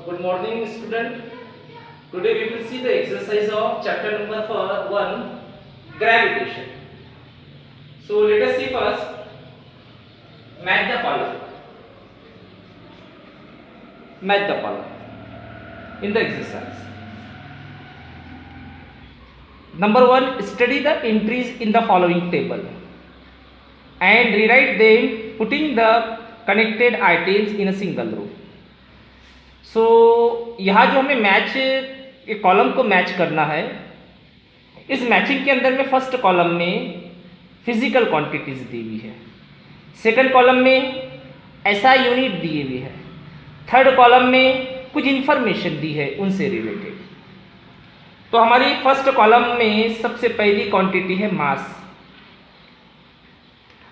good morning student. Today we will see the exercise of chapter number 1, gravitation. So let us see first, match the column. Match the column in the exercise. Number 1, study the entries in the following table and rewrite them, putting the connected items in a single row. सो यहाँ जो हमें match एक column को match करना है, इस matching के अंदर में फर्स्ट कॉलम में फिजिकल क्वांटिटीज दी हुई है, सेकंड कॉलम में ऐसा यूनिट दिए हुए है, थर्ड कॉलम में कुछ इंफॉर्मेशन दी है उनसे रिलेटेड। तो हमारी फर्स्ट कॉलम में सबसे पहली क्वांटिटी है मास।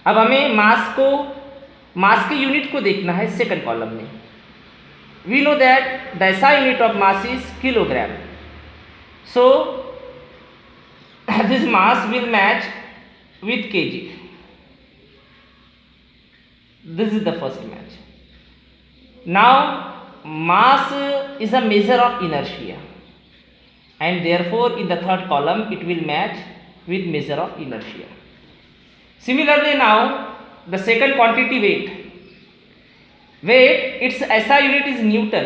अब हमें मास के यूनिट को देखना है सेकंड कॉलम में। We know that the SI unit of mass is kilogram. So this mass will match with kg. This is the first match. Now mass is a measure of inertia, and therefore in the third column it will match with measure of inertia. Similarly, now the second quantity weight, its SI unit is newton.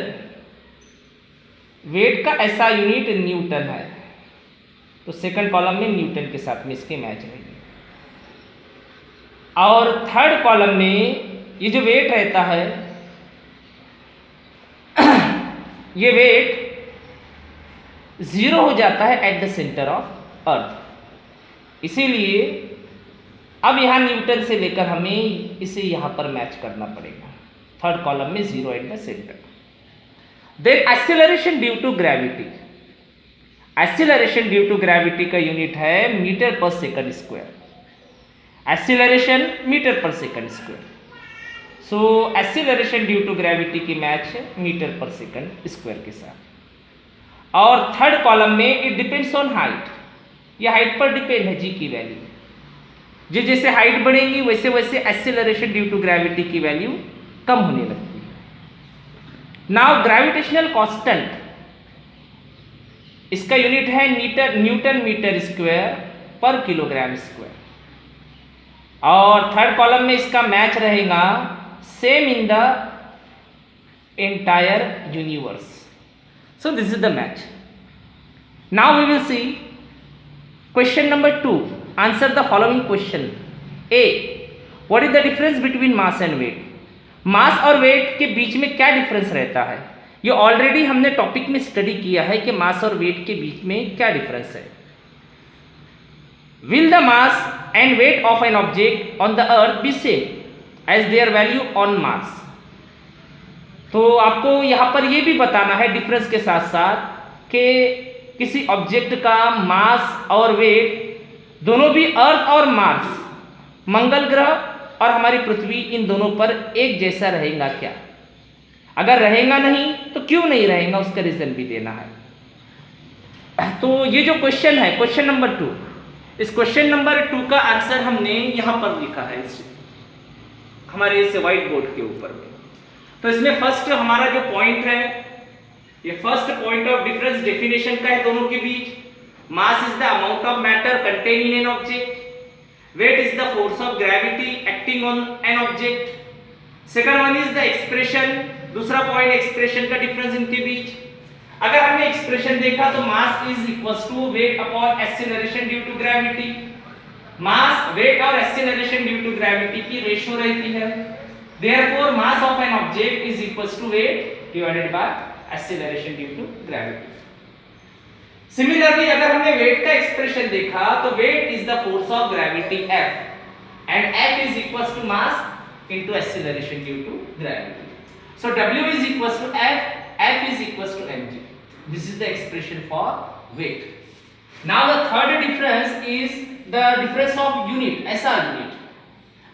Weight का SI unit newton है, तो second column में Newton के साथ में इसके match रहेगी। और थर्ड कॉलम में ये जो वेट रहता है ये वेट 0 हो जाता है at the centre of earth, इसीलिए अब यहाँ न्यूटन से लेकर हमें इसे यहाँ पर मैच करना पड़ेगा। थर्ड कॉलम में 0 eight the centre. Then acceleration due to gravity. Acceleration due to gravity का यूनिट है मीटर पर सेकंड स्क्वायर। एक्सेलरेशन मीटर पर second square. So acceleration due to gravity की मैच है मीटर पर सेकंड स्क्वायर के साथ। और थर्ड कॉलम में इट डिपेंड्स ऑन हाइट। यह हाइट पर डिपेंड है जी की वैल्यू। जैसे हाइट बढ़ेगी वैसे वैसे एक्सेलरेशन ड्यू टू ग्रेविटी की वैल्यू कम होने लगती है। नाउ ग्रेविटेशनल कांस्टेंट, इसका यूनिट है न्यूटन मीटर स्क्वायर पर किलोग्राम स्क्वायर। और थर्ड कॉलम में इसका मैच रहेगा same in the entire universe. So this is the match. Now we will see question number 2। Answer the following question. A, what is the difference between mass and weight. Mass और weight के बीच में क्या difference रहता है, ये already हमने topic में study किया है कि मास और वेट के बीच में क्या डिफरेंस है। Will the mass and weight of an object on the earth be same as their value on mass. तो आपको यहां पर यह भी बताना है डिफरेंस के साथ साथ कि किसी ऑब्जेक्ट का मास और वेट दोनों भी अर्थ और मार्स, मंगल ग्रह और हमारी पृथ्वी, इन दोनों पर एक जैसा रहेगा क्या। अगर रहेगा नहीं तो क्यों नहीं रहेगा, उसका रीजन भी देना है। तो ये जो क्वेश्चन है क्वेश्चन नंबर 2, इस क्वेश्चन नंबर 2 का आंसर हमने यहां पर लिखा है हमारे इस व्हाइट बोर्ड के ऊपर में। तो इसमें फर्स्ट हमारा जो पॉइंट है, ये first point of difference definition का है दोनों के बीच। Mass is the amount of matter content in an object, weight is the force of gravity acting on an object। second one is the expression, दूसरा point expression का difference इनके बीच। अगर हमने एक्सप्रेशन देखा तो mass is equals to weight upon acceleration due to gravity. Mass, wait और acceleration due to gravity की ratio रहती है। Therefore mass of an object is equals to weight divided by acceleration due to gravity. Similarly अगर हमने wait का expression देखा तो wait is the force of gravity F and F is equals to mass into acceleration due to gravity. So W is equals to F, F is equals to mg। This is the expression for weight. Now the third difference is the difference of unit, SI unit.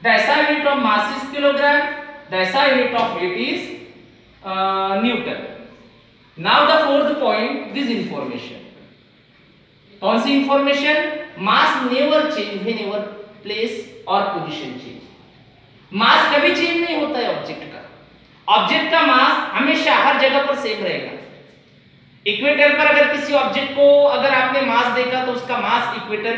The SI unit of mass is kilogram, the SI unit of weight is newton. Now the fourth point, this information. कौन सी information? Mass never change whenever place और position change. Mass कभी change नहीं होता है object का, object का मास हमेशा हर जगह पर सेम रहेगा। इक्वेटर पर अगर किसी ऑब्जेक्ट को अगर आपने मास देखा तो उसका मास इक्वेटर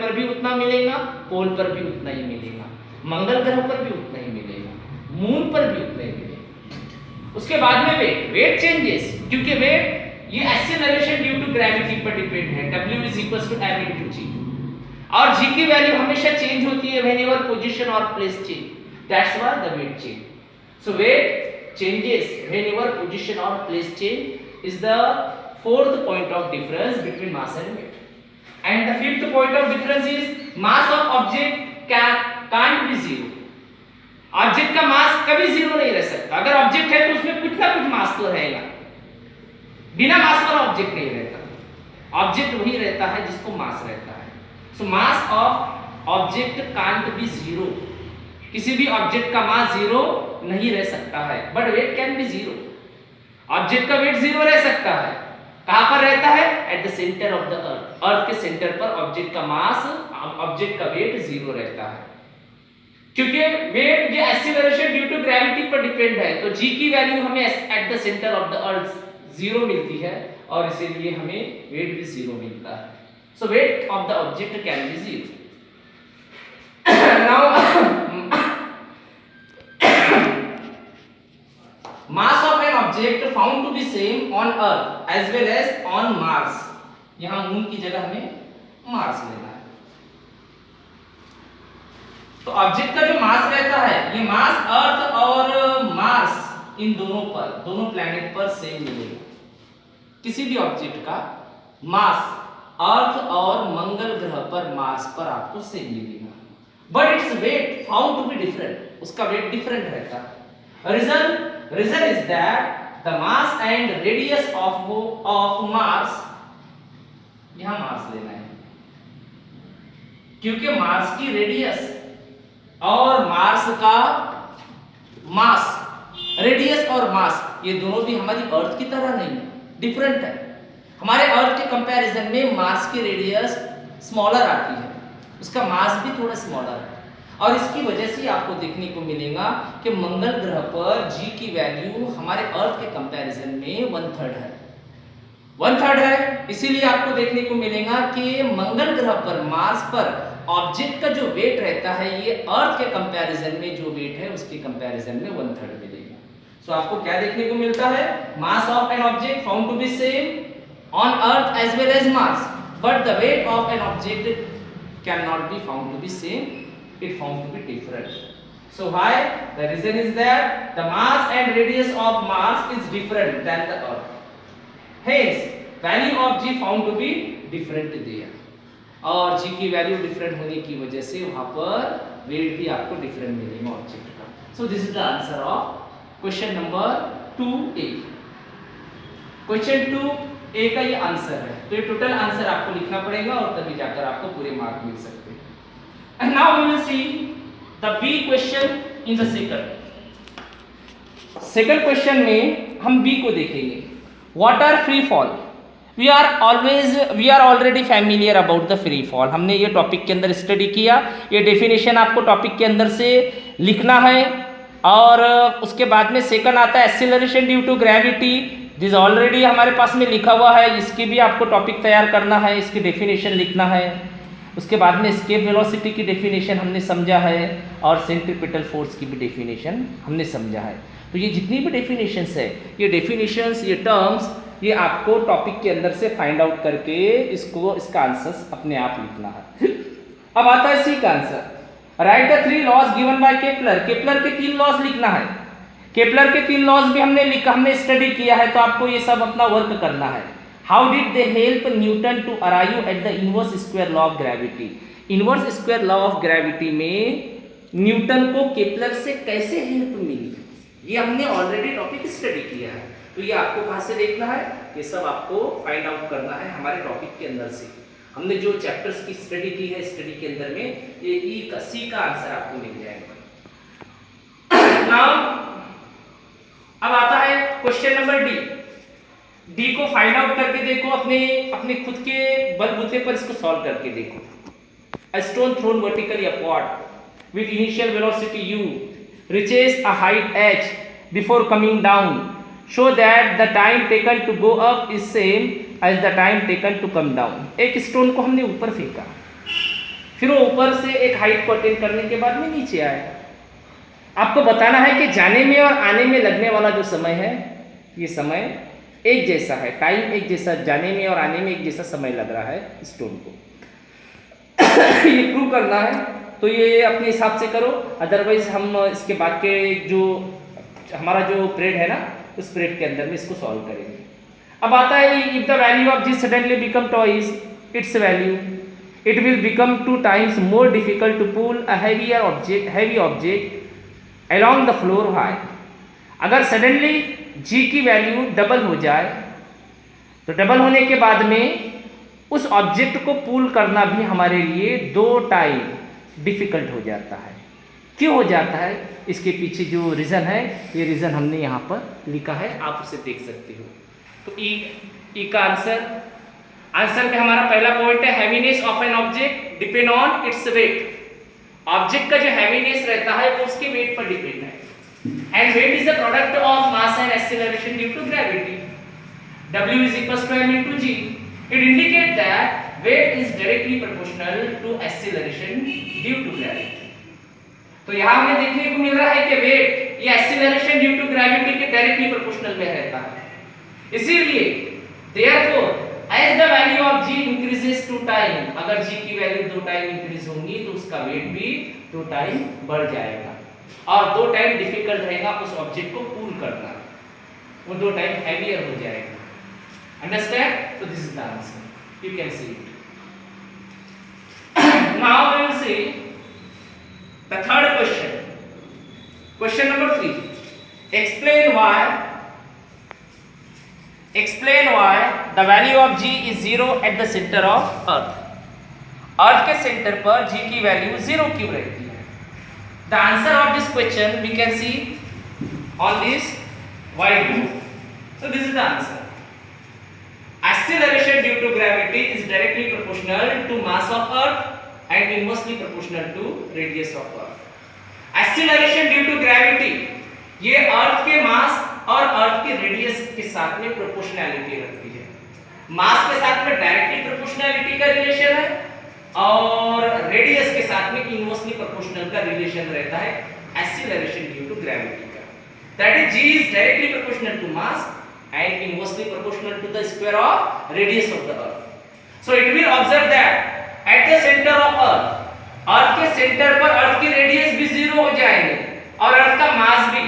पर भी उतना मिलेगा, पोल पर भी उतना ही मिलेगा, मंगल ग्रह पर भी उतना ही मिलेगा, मून पर भी उतना ही मिलेगा। उसके बाद में वेट चेंजेस, क्योंकि वेट ये एक्सेलरेशन ड्यू टू ग्रेविटी पर डिपेंड है। W is equal to m into g, और g की वैल्यू हमेशा चेंज होती है व्हेनेवर पोजीशन और place change, that's why the weight change. So weight changes whenever position और place change is the fourth point of difference between mass and weight. And the fifth point of difference is mass of object can't be zero. Object का मास कभी zero नहीं रह सकता। अगर object है तो उसमें कुछ ना कुछ मास तो रहेगा, बिना मास वाला ऑब्जेक्ट नहीं रहता। ऑब्जेक्ट वही रहता है जिसको मास रहता है। So mass of object can't be zero, किसी भी ऑब्जेक्ट का मास जीरो नहीं रह सकता है, but weight can be zero. Object का वेट जीरो रह सकता है, कहां पर रहता है? At the centre of the earth, earth के सेंटर पर ऑब्जेक्ट का मास, ऑब्जेक्ट का वेट जीरो रहता है, क्योंकि वेट ये एक्सीलरेशन ड्यू टू ग्रेविटी पर डिपेंड है। तो g की वैल्यू हमें at the centre of the earth zero मिलती है, और इसीलिए हमें वेट भी जीरो मिलता है। So weight of the object can be zero. Now mass of an object found to be same on earth as well as on Mars, यहां moon की जगह हमें मार्स लेना है। तो ऑब्जेक्ट का जो मास रहता है, ये मास अर्थ और मार्स इन दोनों पर, दोनों प्लैनेट पर सेम मिलेगा। किसी भी ऑब्जेक्ट का मास अर्थ और मंगल ग्रह पर, मार्स पर आपको सेम मिलेगा, but its weight found to be different, उसका वेट डिफरेंट रहता है। Reason is that the mass and radius of Mars, यहां मार्स लेना है, क्योंकि मार्स की रेडियस और मार्स का मास, रेडियस और मास ये दोनों भी हमारी अर्थ की तरह नहीं है, डिफरेंट है। हमारे अर्थ के कंपैरिजन में मार्स की रेडियस स्मॉलर आती है, उसका मास भी थोड़ा स्मॉलर है, और इसकी वजह से आपको देखने को मिलेगा कि मंगल ग्रह पर g की वैल्यू हमारे अर्थ के कंपैरिजन में 1/3 है, 1/3 है। इसीलिए आपको देखने को मिलेगा कि मंगल ग्रह पर, मार्स पर ऑब्जेक्ट का जो वेट रहता है, ये अर्थ के कंपैरिजन में जो वेट है उसके कंपैरिजन में 1/3 मिलेगा। सो आपको क्या देखने को मिलता है? Mass of an object found to be same on Earth as well as Mars, but the weight of an object can not be found to be same, it found to be different. So why? The reason is that the mass and radius of Mars is different than the Earth. Hence, value of g found to be different there. और g की value different होने की वजह से वहां पर wait भी आपको डिफरेंट मिलेगा ऑब्जेक्ट का। So this is the answer of question number 2A. Question 2A का ये आंसर है। तो ये टोटल आंसर आपको लिखना पड़ेगा और तभी जाकर आपको पूरे मार्क मिल सकते हैं। And now we will see the B question in the second question में हम B को देखेंगे। What are free fall? We are already familiar about the free fall. हमने ये टॉपिक के अंदर स्टडी किया, ये डेफिनेशन आपको टॉपिक के अंदर से लिखना है, और उसके बाद में सेकंड आता है acceleration due to gravity, this already हमारे पास में लिखा हुआ है, इसकी भी आपको टॉपिक तैयार करना है, इसकी डेफिनेशन लिखना है। उसके बाद में एस्केप वेलोसिटी की डेफिनेशन हमने समझा है, और सेंट्रीपिटल फोर्स की भी डेफिनेशन हमने समझा है। तो ये जितनी भी डेफिनेशंस है, ये डेफिनेशंस, ये टर्म्स, ये आपको टॉपिक के अंदर से फाइंड आउट करके इसका आंसर अपने आप लिखना है। अब आता है सी का answer. Right the 3 laws given by Kepler. Kepler के 3 लॉज लिखना है। केपलर के 3 लॉज भी हमने स्टडी किया है, तो आपको ये सब अपना वर्क करना है। How did they help Newton to arrive at the inverse square law of gravity? Inverse square law of gravity में न्यूटन को केपलर से कैसे हेल्प मिली, ये हमने ऑलरेडी टॉपिक स्टडी किया है। तो ये आपको कहाँ से देखना है? ये सब आपको फाइंड आउट करना है हमारे टॉपिक के अंदर से। हमने जो चैप्टर्स की स्टडी की है, स्टडी के अंदर में ये सी का आंसर आपको मिल जाएगा। नाउ अब आता है क्वेश्चन नंबर डी को फाइंड आउट करके देखो, अपने खुद के बलबूते पर इसको सॉल्व करके देखो। A stone thrown vertically upward with initial velocity u reaches a height h before coming down, show that the time taken to go up is same as the time taken to come down. एक stone को हमने ऊपर फेंका, फिर वो ऊपर से एक हाइट को अटेन करने के बाद में नीचे आया। आपको बताना है कि जाने में और आने में लगने वाला जो समय है, ये समय एक जैसा है, टाइम एक जैसा, जाने में और आने में एक जैसा समय लग रहा है स्टोन को। ये प्रूव करना है तो ये अपने हिसाब से करो, अदरवाइज हम इसके बाद के जो हमारा जो पीरियड है ना, उस पीरियड के अंदर में इसको सॉल्व करेंगे। अब आता है if the value of g suddenly become twice its value, it will become 2 times more difficult to pull a heavy object along the floor high. अगर सडनली जी की वैल्यू डबल हो जाए तो डबल होने के बाद में उस ऑब्जेक्ट को पुल करना भी हमारे लिए 2 टाइम डिफिकल्ट हो जाता है। क्यों हो जाता है, इसके पीछे जो रीज़न है, ये रीज़न हमने यहाँ पर लिखा है, आप उसे देख सकते हो। तो ई का आंसर में हमारा पहला पॉइंट है heaviness of an object depend on its weight. Object का जो हैवीनेस रहता है वो उसके वेट पर डिपेंड है, and weight is the product of mass and acceleration due to gravity. W is equals to m into g. It indicates that weight is directly proportional to acceleration due to gravity. तो यहाँ हमें देखने को मिल रहा है कि wait ये acceleration due to gravity के डायरेक्टली प्रोपोर्शनल में रहता है। इसीलिए therefore as the value of g increases 2 time, अगर g की वैल्यू 2 टाइम इंक्रीज होगी तो उसका वेट भी 2 टाइम बढ़ जाएगा और 2 टाइम डिफिकल्ट रहेगा उस ऑब्जेक्ट को पुल करना, वो 2 टाइम हैवियर हो जाएगा। Understand? So this is the answer. You can see it. Now we will see the third question. Question number 3. Explain why the value of g is 0 at the center of earth. अर्थ के centre पर g की value 0 क्यों रहती है? The answer of this question we can see on this whiteboard. So this is the answer. Acceleration due to gravity is directly proportional to mass of earth and inversely proportional to radius of earth. Acceleration due to gravity ये अर्थ के मास और अर्थ के radius के साथ में proportionality रखती है। मास के साथ में डायरेक्टली प्रोपोर्शनैलिटी का रिलेशन है और रेडियस के साथ में इनवर्सली प्रोपोर्शनल का रिलेशन रहता है एक्सीलरेशन ड्यू टू ग्रेविटी का। That is g is directly proportional to mass and inversely proportional to the square of radius of the earth. So it will observe that at the center of earth के centre पर अर्थ की radius भी 0 हो जाएंगे और अर्थ का मास भी,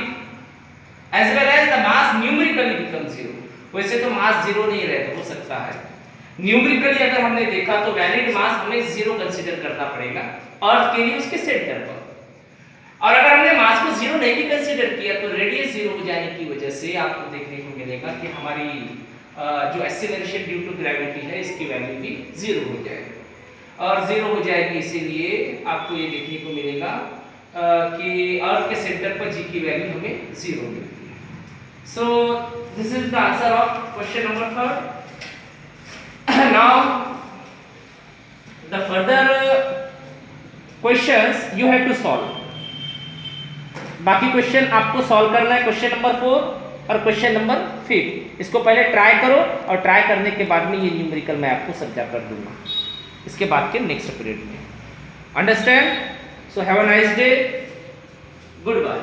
as well as the mass numerically become 0. वैसे तो मास 0 नहीं रहता, हो सकता है न्यूमेरिकली अगर हमने देखा तो वैलिड मास हमें 0 कंसीडर करना पड़ेगा अर्थ के लिए उसके सेंटर पर, और अगर हमने मास को 0 नहीं भी कंसीडर किया तो रेडियस 0 हो जाने की वजह से आपको देखने को मिलेगा कि हमारी जो एक्सीलरेशन ड्यू टू ग्रेविटी है इसकी वैल्यू भी 0 हो जाएगी, और 0 हो जाएगी इसीलिए आपको ये देखने को मिलेगा कि अर्थ के सेंटर पर g की वैल्यू हमें 0 मिलती है। So this is the answer of question number 3. Now the further questions you have to solve. बाकी क्वेश्चन आपको सॉल्व करना है क्वेश्चन नंबर 4 और क्वेश्चन नंबर 5। इसको पहले ट्राई करो और ट्राई करने के बाद में ये न्यूमेरिकल मैं आपको समझा कर दूंगा इसके बाद के नेक्स्ट पीरियड में। Understand? So have a nice day, good bye.